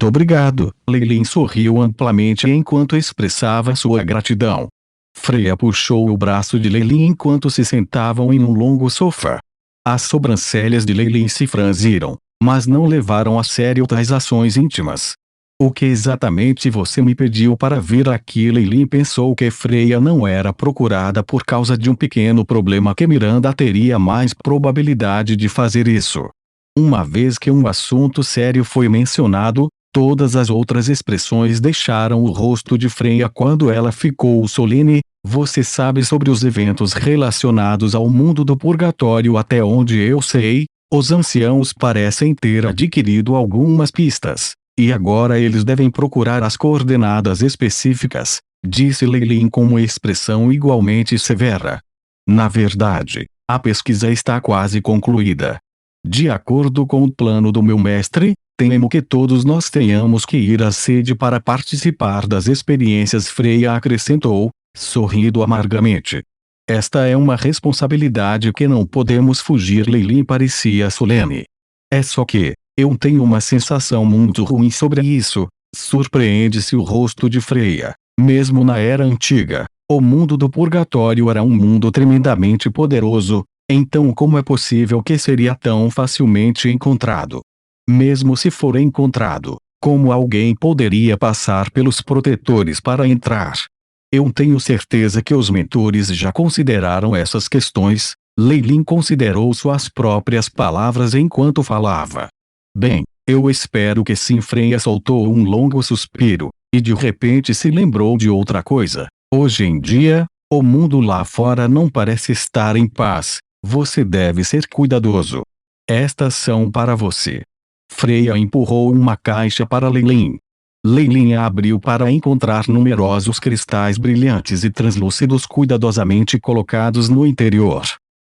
Muito obrigado. Leilin sorriu amplamente enquanto expressava sua gratidão. Freya puxou o braço de Leilin enquanto se sentavam em um longo sofá. As sobrancelhas de Leilin se franziram, mas não levaram a sério tais ações íntimas. O que exatamente você me pediu para vir aqui? Leilin pensou que Freya não era procurada por causa de um pequeno problema que Miranda teria mais probabilidade de fazer isso. Uma vez que um assunto sério foi mencionado, todas as outras expressões deixaram o rosto de Freya quando ela ficou solene. Você sabe sobre os eventos relacionados ao mundo do purgatório? Até onde eu sei, os anciãos parecem ter adquirido algumas pistas, e agora eles devem procurar as coordenadas específicas, disse Leilin com uma expressão igualmente severa. Na verdade, a pesquisa está quase concluída. De acordo com o plano do meu mestre, temo que todos nós tenhamos que ir à sede para participar das experiências. Freya acrescentou, sorrindo amargamente. Esta é uma responsabilidade que não podemos fugir. Leilin parecia solene. É só que, eu tenho uma sensação muito ruim sobre isso. Surpreende-se o rosto de Freya. Mesmo na Era Antiga, o mundo do purgatório era um mundo tremendamente poderoso. Então como é possível que seria tão facilmente encontrado? Mesmo se for encontrado, como alguém poderia passar pelos protetores para entrar? Eu tenho certeza que os mentores já consideraram essas questões. Leilin considerou suas próprias palavras enquanto falava. Bem, eu espero que sim. Freya soltou um longo suspiro, e de repente se lembrou de outra coisa. Hoje em dia, o mundo lá fora não parece estar em paz. Você deve ser cuidadoso. Estas são para você. Freya empurrou uma caixa para Leilin. Leilin a abriu para encontrar numerosos cristais brilhantes e translúcidos cuidadosamente colocados no interior.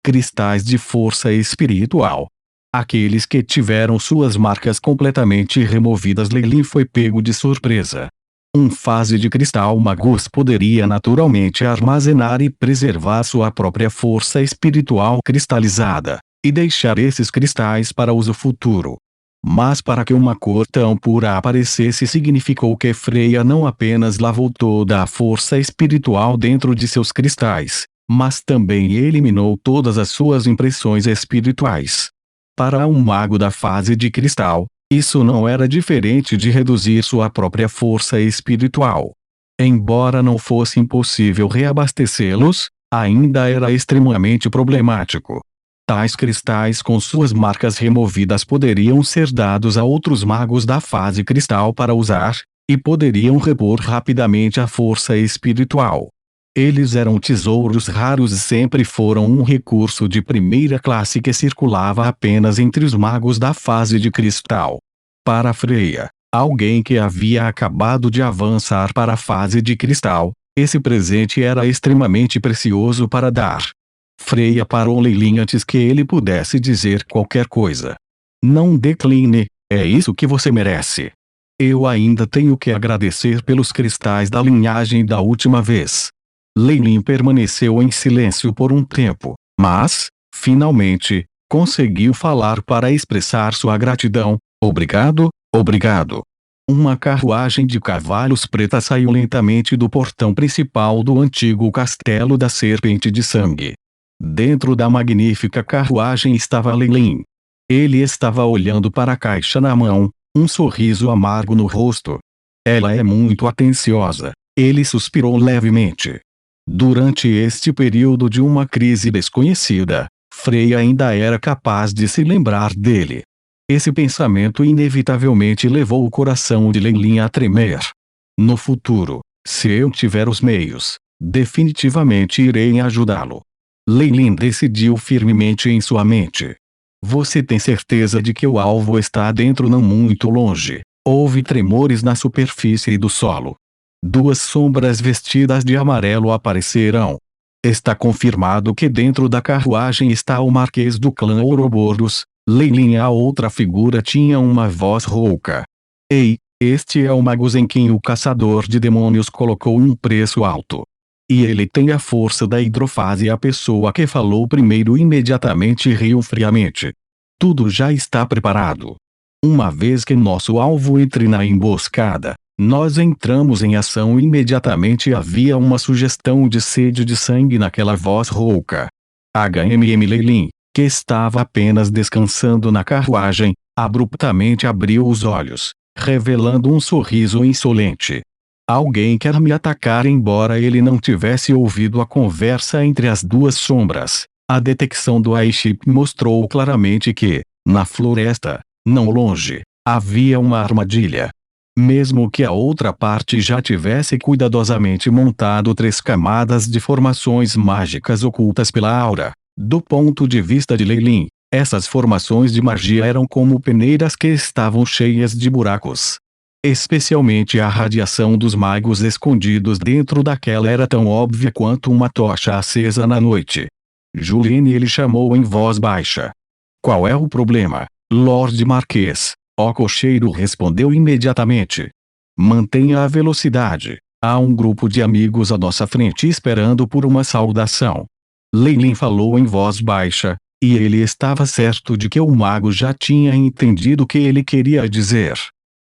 Cristais de força espiritual. Aqueles que tiveram suas marcas completamente removidas. Leilin foi pego de surpresa. Um fase de cristal magus poderia naturalmente armazenar e preservar sua própria força espiritual cristalizada, e deixar esses cristais para uso futuro. Mas para que uma cor tão pura aparecesse significou que Freya não apenas lavou toda a força espiritual dentro de seus cristais, mas também eliminou todas as suas impressões espirituais. Para um mago da fase de cristal, isso não era diferente de reduzir sua própria força espiritual. Embora não fosse impossível reabastecê-los, ainda era extremamente problemático. Tais cristais com suas marcas removidas poderiam ser dados a outros magos da fase cristal para usar, e poderiam repor rapidamente a força espiritual. Eles eram tesouros raros e sempre foram um recurso de primeira classe que circulava apenas entre os magos da fase de cristal. Para Freya, alguém que havia acabado de avançar para a fase de cristal, esse presente era extremamente precioso para dar. Freya parou Leilin antes que ele pudesse dizer qualquer coisa. Não decline, é isso que você merece. Eu ainda tenho que agradecer pelos cristais da linhagem da última vez. Leilin permaneceu em silêncio por um tempo, mas, finalmente, conseguiu falar para expressar sua gratidão. Obrigado, obrigado. Uma carruagem de cavalos preta saiu lentamente do portão principal do antigo castelo da Serpente de Sangue. Dentro da magnífica carruagem estava Leilin. Ele estava olhando para a caixa na mão, um sorriso amargo no rosto. Ela é muito atenciosa. Ele suspirou levemente. Durante este período de uma crise desconhecida, Freya ainda era capaz de se lembrar dele. Esse pensamento inevitavelmente levou o coração de Leilin a tremer. No futuro, se eu tiver os meios, definitivamente irei ajudá-lo. Leilin decidiu firmemente em sua mente. Você tem certeza de que o alvo está dentro, não muito longe? Houve tremores na superfície do solo. Duas sombras vestidas de amarelo apareceram. Está confirmado que dentro da carruagem está o Marquês do clã Ouroboros. Leilin. A outra figura tinha uma voz rouca. Ei, este é o magus em quem o caçador de demônios colocou um preço alto. E ele tem a força da hidrofase. A pessoa que falou primeiro imediatamente riu friamente. Tudo já está preparado. Uma vez que nosso alvo entre na emboscada, nós entramos em ação e imediatamente havia uma sugestão de sede de sangue naquela voz rouca. Leiling, que estava apenas descansando na carruagem, abruptamente abriu os olhos, revelando um sorriso insolente. Alguém quer me atacar. Embora ele não tivesse ouvido a conversa entre as duas sombras, a detecção do airship mostrou claramente que, na floresta, não longe, havia uma armadilha. Mesmo que a outra parte já tivesse cuidadosamente montado 3 camadas de formações mágicas ocultas pela aura, do ponto de vista de Leiling, essas formações de magia eram como peneiras que estavam cheias de buracos. Especialmente a radiação dos magos escondidos dentro daquela era tão óbvia quanto uma tocha acesa na noite. Juliane, ele chamou em voz baixa. Qual é o problema, Lord Marquês? O cocheiro respondeu imediatamente. Mantenha a velocidade. Há um grupo de amigos à nossa frente esperando por uma saudação. Leiling falou em voz baixa, e ele estava certo de que o mago já tinha entendido o que ele queria dizer.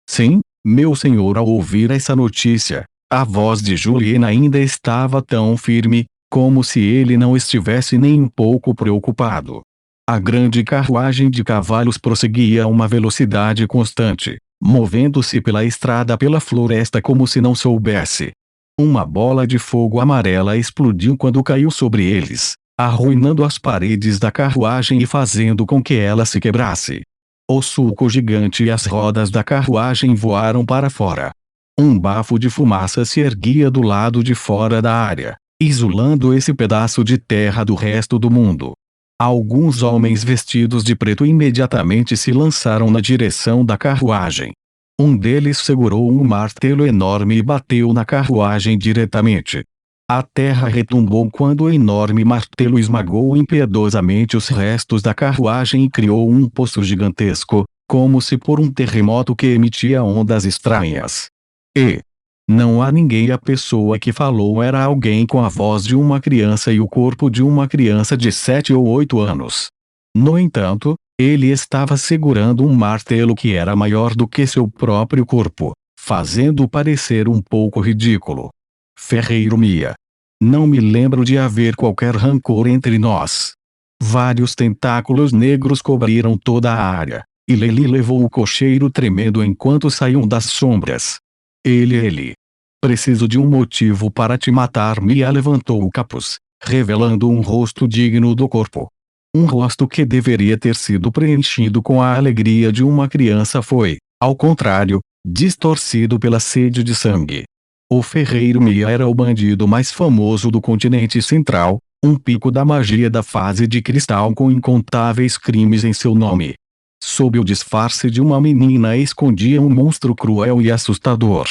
Sim, meu senhor. Ao ouvir essa notícia, a voz de Juliane ainda estava tão firme, como se ele não estivesse nem um pouco preocupado. A grande carruagem de cavalos prosseguia a uma velocidade constante, movendo-se pela estrada pela floresta como se não soubesse. Uma bola de fogo amarela explodiu quando caiu sobre eles, arruinando as paredes da carruagem e fazendo com que ela se quebrasse. O sulco gigante e as rodas da carruagem voaram para fora. Um bafo de fumaça se erguia do lado de fora da área, isolando esse pedaço de terra do resto do mundo. Alguns homens vestidos de preto imediatamente se lançaram na direção da carruagem. Um deles segurou um martelo enorme e bateu na carruagem diretamente. A terra retumbou quando o enorme martelo esmagou impiedosamente os restos da carruagem e criou um poço gigantesco, como se por um terremoto que emitia ondas estranhas. E não há ninguém. A pessoa que falou era alguém com a voz de uma criança e o corpo de uma criança de 7 ou 8 anos. No entanto, ele estava segurando um martelo que era maior do que seu próprio corpo, fazendo-o parecer um pouco ridículo. Ferreiro Mia. Não me lembro de haver qualquer rancor entre nós. Vários tentáculos negros cobriram toda a área, e Leiling levou o cocheiro tremendo enquanto saíam das sombras. Ele. Preciso de um motivo para te matar. Mia levantou o capuz, revelando um rosto digno do corpo. Um rosto que deveria ter sido preenchido com a alegria de uma criança foi, ao contrário, distorcido pela sede de sangue. O Ferreiro Mia era o bandido mais famoso do continente central, um pico da magia da fase de cristal com incontáveis crimes em seu nome. Sob o disfarce de uma menina escondia um monstro cruel e assustador.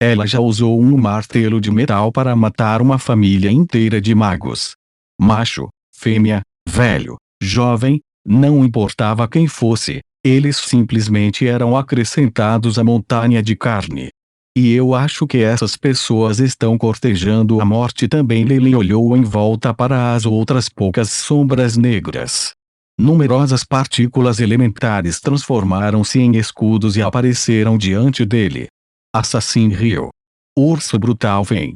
Ela já usou um martelo de metal para matar uma família inteira de magos. Macho, fêmea, velho, jovem, não importava quem fosse, eles simplesmente eram acrescentados à montanha de carne. E eu acho que essas pessoas estão cortejando a morte também. Leiling olhou em volta para as outras poucas sombras negras. Numerosas partículas elementares transformaram-se em escudos e apareceram diante dele. Assassin riu. Urso brutal vem.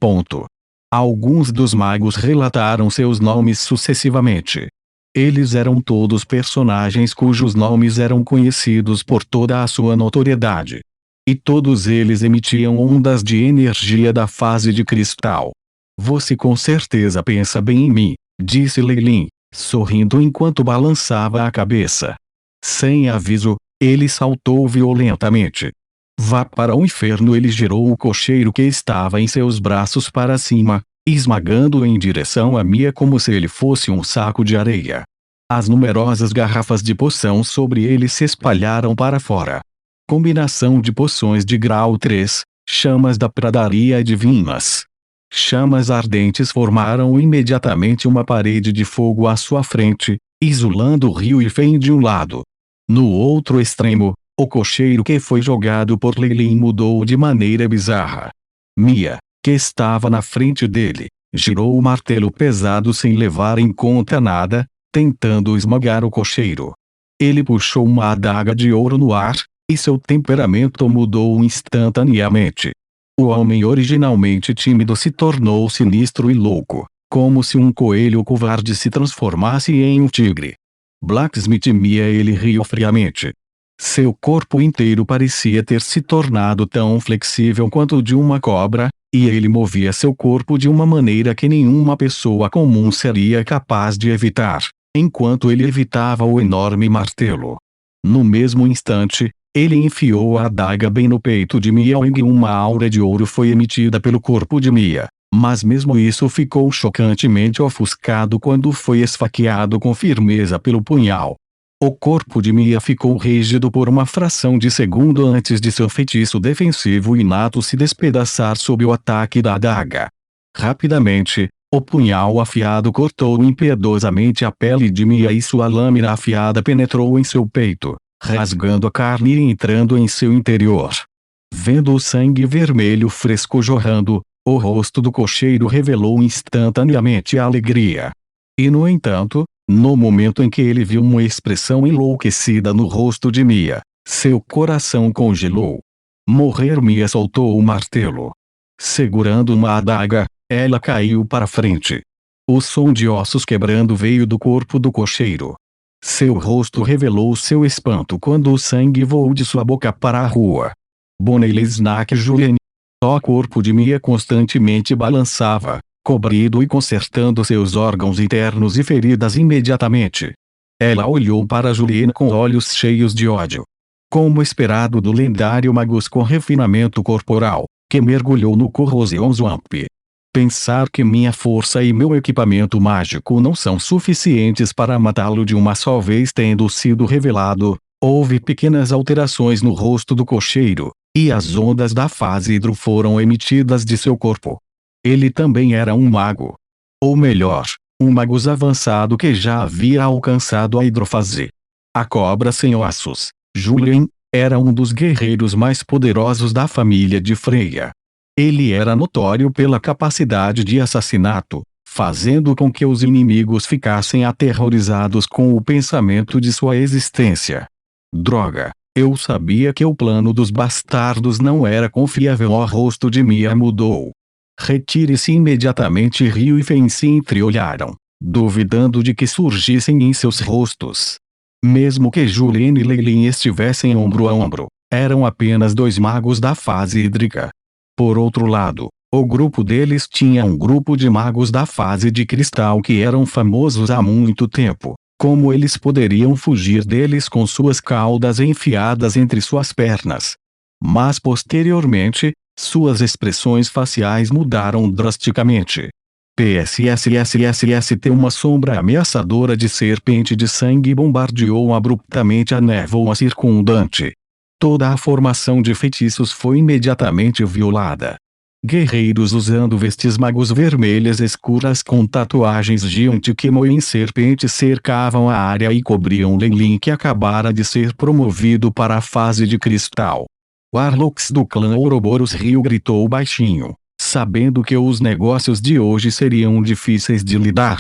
Ponto. Alguns dos magos relataram seus nomes sucessivamente. Eles eram todos personagens cujos nomes eram conhecidos por toda a sua notoriedade. E todos eles emitiam ondas de energia da fase de cristal. Você com certeza pensa bem em mim, disse Leiling, sorrindo enquanto balançava a cabeça. Sem aviso, ele saltou violentamente. Vá para o inferno. Ele girou o cocheiro que estava em seus braços para cima, esmagando-o em direção a Mia como se ele fosse um saco de areia. As numerosas garrafas de poção sobre ele se espalharam para fora. Combinação de poções de grau 3, chamas da pradaria divinas. Chamas ardentes formaram imediatamente uma parede de fogo à sua frente, isolando o rio e Fen de um lado. No outro extremo, o cocheiro que foi jogado por Leiling mudou de maneira bizarra. Mia, que estava na frente dele, girou o martelo pesado sem levar em conta nada, tentando esmagar o cocheiro. Ele puxou uma adaga de ouro no ar, e seu temperamento mudou instantaneamente. O homem originalmente tímido se tornou sinistro e louco, como se um coelho covarde se transformasse em um tigre. Blacksmith Mia. Ele riu friamente. Seu corpo inteiro parecia ter se tornado tão flexível quanto o de uma cobra, e ele movia seu corpo de uma maneira que nenhuma pessoa comum seria capaz de evitar, enquanto ele evitava o enorme martelo. No mesmo instante, ele enfiou a adaga bem no peito de Mia e uma aura de ouro foi emitida pelo corpo de Mia, mas mesmo isso ficou chocantemente ofuscado quando foi esfaqueado com firmeza pelo punhal. O corpo de Mia ficou rígido por uma fração de segundo antes de seu feitiço defensivo inato se despedaçar sob o ataque da adaga. Rapidamente, o punhal afiado cortou impiedosamente a pele de Mia e sua lâmina afiada penetrou em seu peito, rasgando a carne e entrando em seu interior. Vendo o sangue vermelho fresco jorrando, o rosto do cocheiro revelou instantaneamente a alegria. E no entanto, no momento em que ele viu uma expressão enlouquecida no rosto de Mia, seu coração congelou. Morrer. Mia soltou o martelo. Segurando uma adaga, ela caiu para frente. O som de ossos quebrando veio do corpo do cocheiro. Seu rosto revelou seu espanto quando o sangue voou de sua boca para a rua. Bonnie Snack Julian. O corpo de Mia constantemente balançava, cobrindo e consertando seus órgãos internos e feridas imediatamente. Ela olhou para Juliana com olhos cheios de ódio. Como esperado do lendário magus com refinamento corporal, que mergulhou no Corrosion Swamp. Pensar que minha força e meu equipamento mágico não são suficientes para matá-lo de uma só vez tendo sido revelado, houve pequenas alterações no rosto do cocheiro, e as ondas da fase hidro foram emitidas de seu corpo. Ele também era um mago. Ou melhor, um magus avançado que já havia alcançado a hidrofase. A cobra sem ossos, Julian, era um dos guerreiros mais poderosos da família de Freya. Ele era notório pela capacidade de assassinato, fazendo com que os inimigos ficassem aterrorizados com o pensamento de sua existência. Droga, eu sabia que o plano dos bastardos não era confiável. O rosto de Mia mudou. Retire-se imediatamente. Rio e Fen se entreolharam, duvidando de que surgissem em seus rostos. Mesmo que Julien e Leilin estivessem ombro a ombro, eram apenas dois magos da fase hídrica. Por outro lado, o grupo deles tinha um grupo de magos da fase de cristal que eram famosos há muito tempo. Como eles poderiam fugir deles com suas caudas enfiadas entre suas pernas? Mas posteriormente, suas expressões faciais mudaram drasticamente. PSSSSST. Uma sombra ameaçadora de serpente de sangue bombardeou abruptamente a névoa circundante. Toda a formação de feitiços foi imediatamente violada. Guerreiros usando vestes magos vermelhas escuras com tatuagens Giant Kimo em serpente cercavam a área e cobriam Leilin, que acabara de ser promovido para a fase de cristal. Warlocks do clã Ouroboros. Rio gritou baixinho, sabendo que os negócios de hoje seriam difíceis de lidar.